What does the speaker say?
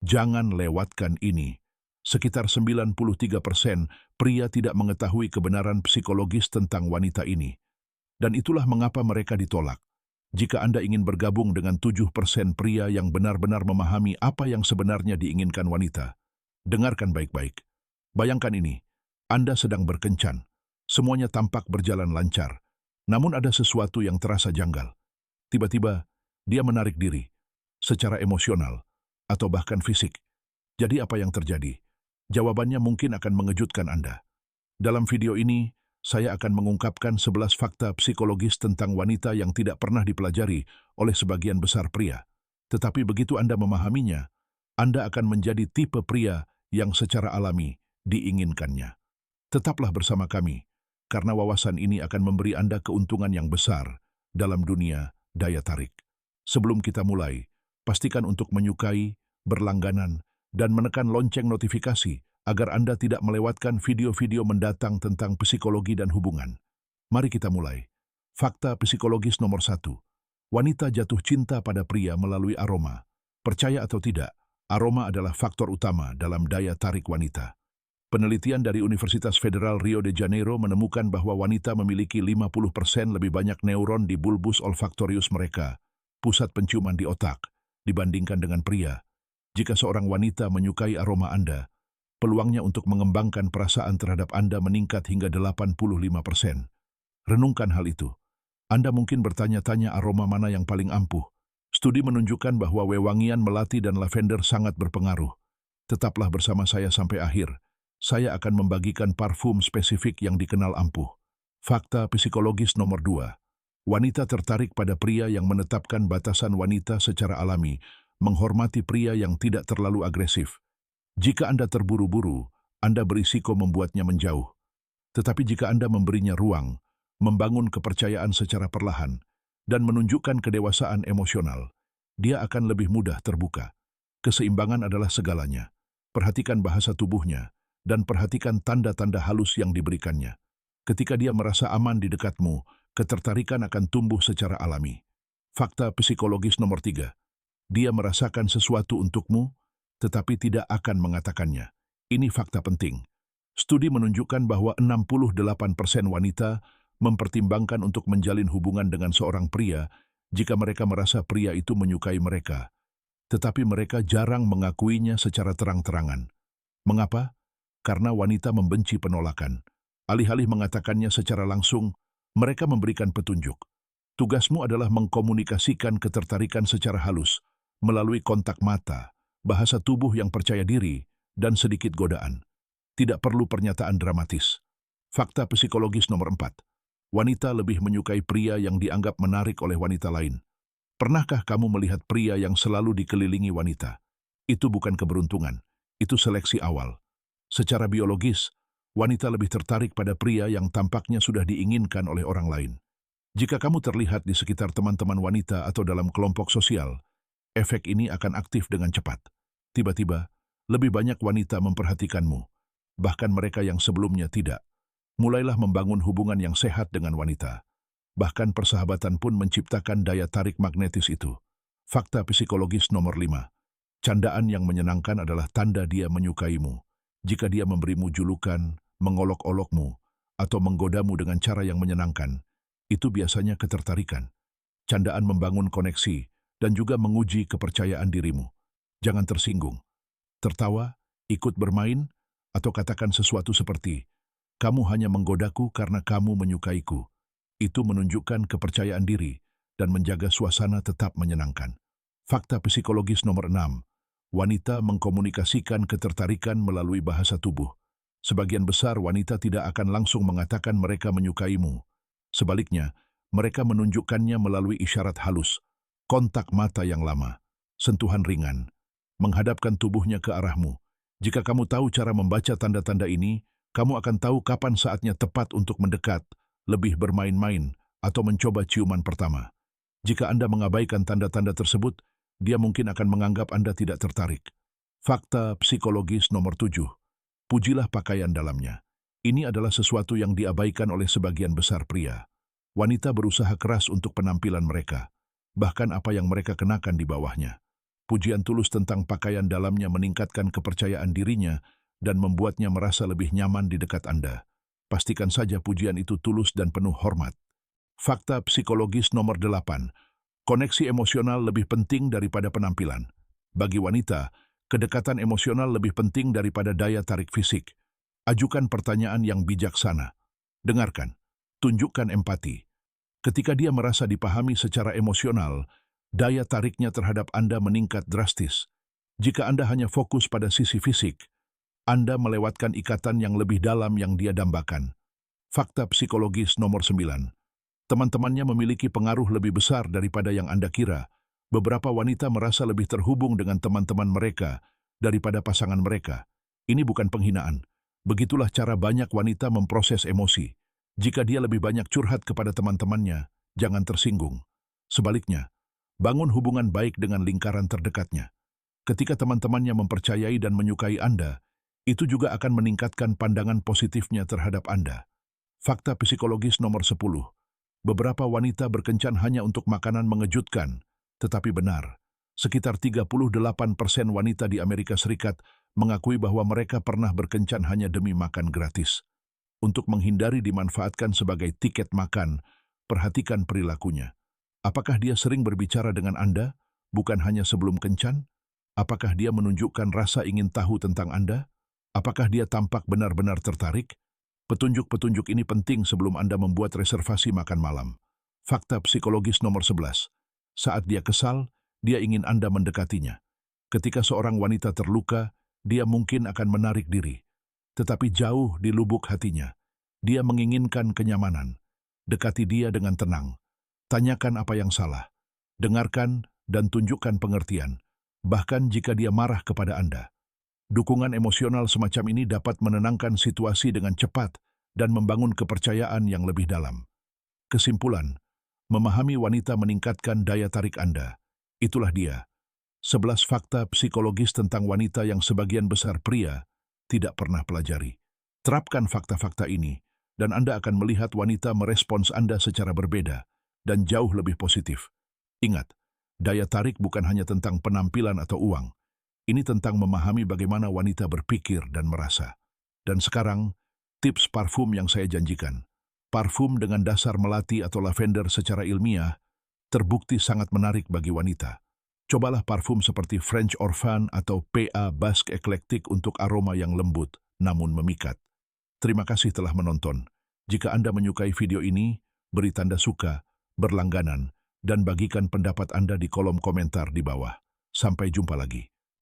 Jangan lewatkan ini. Sekitar 93% pria tidak mengetahui kebenaran psikologis tentang wanita ini. Dan itulah mengapa mereka ditolak. Jika Anda ingin bergabung dengan 7% pria yang benar-benar memahami apa yang sebenarnya diinginkan wanita, dengarkan baik-baik. Bayangkan ini, Anda sedang berkencan. Semuanya tampak berjalan lancar. Namun ada sesuatu yang terasa janggal. Tiba-tiba, dia menarik diri, secara emosional, atau bahkan fisik. Jadi apa yang terjadi? Jawabannya mungkin akan mengejutkan Anda. Dalam video ini, saya akan mengungkapkan 11 fakta psikologis tentang wanita yang tidak pernah dipelajari oleh sebagian besar pria. Tetapi begitu Anda memahaminya, Anda akan menjadi tipe pria yang secara alami diinginkannya. Tetaplah bersama kami, karena wawasan ini akan memberi Anda keuntungan yang besar dalam dunia daya tarik. Sebelum kita mulai, pastikan untuk menyukai, berlangganan, dan menekan lonceng notifikasi agar Anda tidak melewatkan video-video mendatang tentang psikologi dan hubungan. Mari kita mulai. Fakta psikologis nomor 1. Wanita jatuh cinta pada pria melalui aroma. Percaya atau tidak, aroma adalah faktor utama dalam daya tarik wanita. Penelitian dari Universitas Federal Rio de Janeiro menemukan bahwa wanita memiliki 50% lebih banyak neuron di bulbus olfaktorius mereka, pusat penciuman di otak, dibandingkan dengan pria. Jika seorang wanita menyukai aroma Anda, peluangnya untuk mengembangkan perasaan terhadap Anda meningkat hingga 85%. Renungkan hal itu. Anda mungkin bertanya-tanya aroma mana yang paling ampuh. Studi menunjukkan bahwa wewangian melati dan lavender sangat berpengaruh. Tetaplah bersama saya sampai akhir. Saya akan membagikan parfum spesifik yang dikenal ampuh. Fakta psikologis nomor 2. Wanita tertarik pada pria yang menetapkan batasan wanita secara alami, menghormati pria yang tidak terlalu agresif. Jika Anda terburu-buru, Anda berisiko membuatnya menjauh. Tetapi jika Anda memberinya ruang, membangun kepercayaan secara perlahan, dan menunjukkan kedewasaan emosional, dia akan lebih mudah terbuka. Keseimbangan adalah segalanya. Perhatikan bahasa tubuhnya, dan perhatikan tanda-tanda halus yang diberikannya. Ketika dia merasa aman di dekatmu, ketertarikan akan tumbuh secara alami. Fakta psikologis nomor 3. Dia merasakan sesuatu untukmu, tetapi tidak akan mengatakannya. Ini fakta penting. Studi menunjukkan bahwa 68% wanita mempertimbangkan untuk menjalin hubungan dengan seorang pria jika mereka merasa pria itu menyukai mereka. Tetapi mereka jarang mengakuinya secara terang-terangan. Mengapa? Karena wanita membenci penolakan. Alih-alih mengatakannya secara langsung, mereka memberikan petunjuk. Tugasmu adalah mengkomunikasikan ketertarikan secara halus, melalui kontak mata, bahasa tubuh yang percaya diri, dan sedikit godaan. Tidak perlu pernyataan dramatis. Fakta psikologis nomor 4. Wanita lebih menyukai pria yang dianggap menarik oleh wanita lain. Pernahkah kamu melihat pria yang selalu dikelilingi wanita? Itu bukan keberuntungan, itu seleksi awal. Secara biologis, wanita lebih tertarik pada pria yang tampaknya sudah diinginkan oleh orang lain. Jika kamu terlihat di sekitar teman-teman wanita atau dalam kelompok sosial, efek ini akan aktif dengan cepat. Tiba-tiba, lebih banyak wanita memperhatikanmu, bahkan mereka yang sebelumnya tidak. Mulailah membangun hubungan yang sehat dengan wanita. Bahkan persahabatan pun menciptakan daya tarik magnetis itu. Fakta psikologis nomor 5. Candaan yang menyenangkan adalah tanda dia menyukaimu. Jika dia memberimu julukan, mengolok-olokmu, atau menggodamu dengan cara yang menyenangkan, itu biasanya ketertarikan. Candaan membangun koneksi, dan juga menguji kepercayaan dirimu. Jangan tersinggung. Tertawa, ikut bermain, atau katakan sesuatu seperti, "Kamu hanya menggodaku karena kamu menyukaiku." Itu menunjukkan kepercayaan diri dan menjaga suasana tetap menyenangkan. Fakta psikologis nomor 6. Wanita mengkomunikasikan ketertarikan melalui bahasa tubuh. Sebagian besar wanita tidak akan langsung mengatakan mereka menyukaimu. Sebaliknya, mereka menunjukkannya melalui isyarat halus, kontak mata yang lama, sentuhan ringan, menghadapkan tubuhnya ke arahmu. Jika kamu tahu cara membaca tanda-tanda ini, kamu akan tahu kapan saatnya tepat untuk mendekat, lebih bermain-main, atau mencoba ciuman pertama. Jika Anda mengabaikan tanda-tanda tersebut, dia mungkin akan menganggap Anda tidak tertarik. Fakta psikologis nomor 7. Pujilah pakaian dalamnya. Ini adalah sesuatu yang diabaikan oleh sebagian besar pria. Wanita berusaha keras untuk penampilan mereka, bahkan apa yang mereka kenakan di bawahnya. Pujian tulus tentang pakaian dalamnya meningkatkan kepercayaan dirinya dan membuatnya merasa lebih nyaman di dekat Anda. Pastikan saja pujian itu tulus dan penuh hormat. Fakta psikologis nomor 8. Koneksi emosional lebih penting daripada penampilan. Bagi wanita, kedekatan emosional lebih penting daripada daya tarik fisik. Ajukan pertanyaan yang bijaksana. Dengarkan. Tunjukkan empati. Ketika dia merasa dipahami secara emosional, daya tariknya terhadap Anda meningkat drastis. Jika Anda hanya fokus pada sisi fisik, Anda melewatkan ikatan yang lebih dalam yang dia dambakan. Fakta psikologis nomor 9. Teman-temannya memiliki pengaruh lebih besar daripada yang Anda kira. Beberapa wanita merasa lebih terhubung dengan teman-teman mereka daripada pasangan mereka. Ini bukan penghinaan. Begitulah cara banyak wanita memproses emosi. Jika dia lebih banyak curhat kepada teman-temannya, jangan tersinggung. Sebaliknya, bangun hubungan baik dengan lingkaran terdekatnya. Ketika teman-temannya mempercayai dan menyukai Anda, itu juga akan meningkatkan pandangan positifnya terhadap Anda. Fakta psikologis nomor 10. Beberapa wanita berkencan hanya untuk makanan mengejutkan, tetapi benar. Sekitar 38% wanita di Amerika Serikat mengakui bahwa mereka pernah berkencan hanya demi makan gratis. Untuk menghindari dimanfaatkan sebagai tiket makan, perhatikan perilakunya. Apakah dia sering berbicara dengan Anda, bukan hanya sebelum kencan? Apakah dia menunjukkan rasa ingin tahu tentang Anda? Apakah dia tampak benar-benar tertarik? Petunjuk-petunjuk ini penting sebelum Anda membuat reservasi makan malam. Fakta psikologis nomor 11. Saat dia kesal, dia ingin Anda mendekatinya. Ketika seorang wanita terluka, dia mungkin akan menarik diri. Tetapi jauh di lubuk hatinya, dia menginginkan kenyamanan. Dekati dia dengan tenang. Tanyakan apa yang salah. Dengarkan dan tunjukkan pengertian, bahkan jika dia marah kepada Anda. Dukungan emosional semacam ini dapat menenangkan situasi dengan cepat dan membangun kepercayaan yang lebih dalam. Kesimpulan, memahami wanita meningkatkan daya tarik Anda. Itulah dia. 11 fakta psikologis tentang wanita yang sebagian besar pria tidak pernah pelajari. Terapkan fakta-fakta ini, dan Anda akan melihat wanita merespons Anda secara berbeda dan jauh lebih positif. Ingat, daya tarik bukan hanya tentang penampilan atau uang. Ini tentang memahami bagaimana wanita berpikir dan merasa. Dan sekarang, tips parfum yang saya janjikan. Parfum dengan dasar melati atau lavender secara ilmiah terbukti sangat menarik bagi wanita. Cobalah parfum seperti French Orphan atau PA Basque Eclectic untuk aroma yang lembut namun memikat. Terima kasih telah menonton. Jika Anda menyukai video ini, beri tanda suka, berlangganan, dan bagikan pendapat Anda di kolom komentar di bawah. Sampai jumpa lagi.